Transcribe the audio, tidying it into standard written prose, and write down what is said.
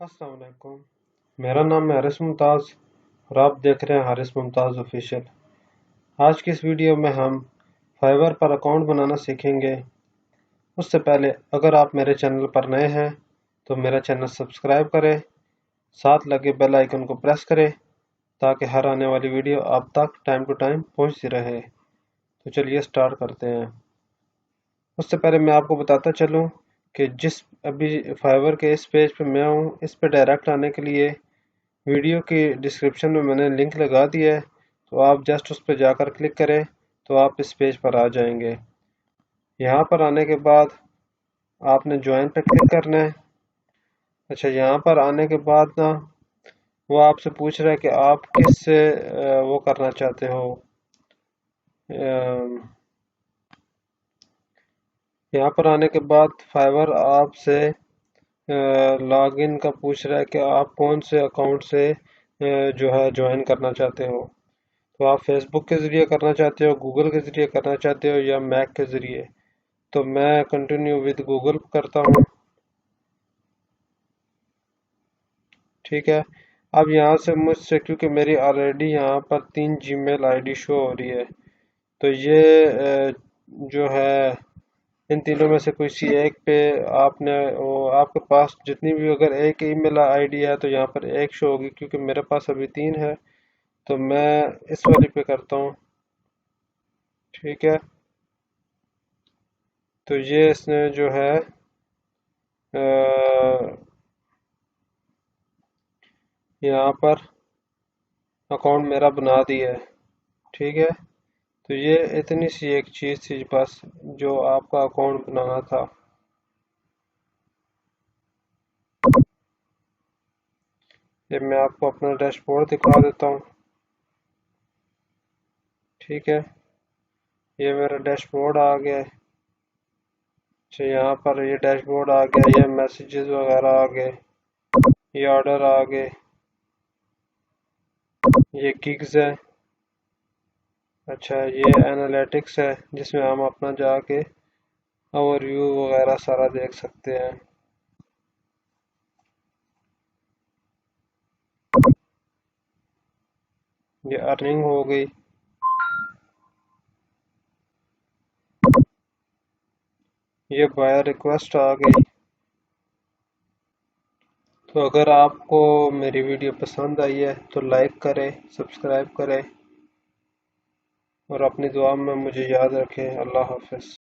अस्सलाम वालेकुम। मेरा नाम है हारिस मुमताज़ और आप देख रहे हैं हारिस मुमताज़ ऑफिशियल। आज की इस वीडियो में हम फाइवर पर अकाउंट बनाना सीखेंगे। उससे पहले अगर आप मेरे चैनल पर नए हैं तो मेरा चैनल सब्सक्राइब करें, साथ लगे बेल आइकन को प्रेस करें ताकि हर आने वाली वीडियो आप तक टाइम टू टाइम पहुंचती रहे। तो चलिए स्टार्ट करते हैं। उससे पहले मैं आपको बताता चलूं कि जिस अभी फाइवर के इस पेज पे मैं हूँ, इस पे डायरेक्ट आने के लिए वीडियो की डिस्क्रिप्शन में मैंने लिंक लगा दिया है, तो आप जस्ट उस पर जाकर क्लिक करें तो आप इस पेज पर आ जाएंगे। यहाँ पर आने के बाद आपने ज्वाइन पे क्लिक करना है। अच्छा, यहाँ पर आने के बाद ना वो आपसे पूछ रहा है कि आप किस से वो करना चाहते हो। यहाँ पर आने के बाद फाइवर आपसे लॉगिन का पूछ रहा है कि आप कौन से अकाउंट से जो है ज्वाइन करना चाहते हो। तो आप फेसबुक के ज़रिए करना चाहते हो, गूगल के ज़रिए करना चाहते हो या मैक के ज़रिए। तो मैं कंटिन्यू विद गूगल करता हूँ। ठीक है। अब यहाँ से मुझसे, क्योंकि मेरी ऑलरेडी यहाँ पर 3 जीमेल आईडी शो हो रही है, तो ये जो है इन तीनों में से कोई सी एक पे आपने वो, आपके पास जितनी भी अगर एक ईमेल आईडी है तो यहाँ पर एक शो होगी। क्योंकि मेरे पास अभी 3 है तो मैं इस वाली पे करता हूँ। ठीक है। तो ये इसने जो है यहाँ पर अकाउंट मेरा बना दिया है। ठीक है। तो ये इतनी सी एक चीज़ थी बस जो आपका अकाउंट बनाना था। ये मैं आपको अपना डैशबोर्ड दिखा देता हूँ। ठीक है। ये मेरा डैशबोर्ड आ गया है। अच्छा, यहाँ पर ये डैशबोर्ड आ गया, ये मैसेजेस वगैरह आ गए, ये ऑर्डर आ गए, ये गिग्स है। अच्छा, ये एनालिटिक्स है जिसमें हम अपना जाके ओवरव्यू वगैरह सारा देख सकते हैं। ये अर्निंग हो गई। ये बायर रिक्वेस्ट आ गई। तो अगर आपको मेरी वीडियो पसंद आई है तो लाइक करें, सब्सक्राइब करें और अपनी दुआ में मुझे याद रखें। अल्लाह हाफ़िज़।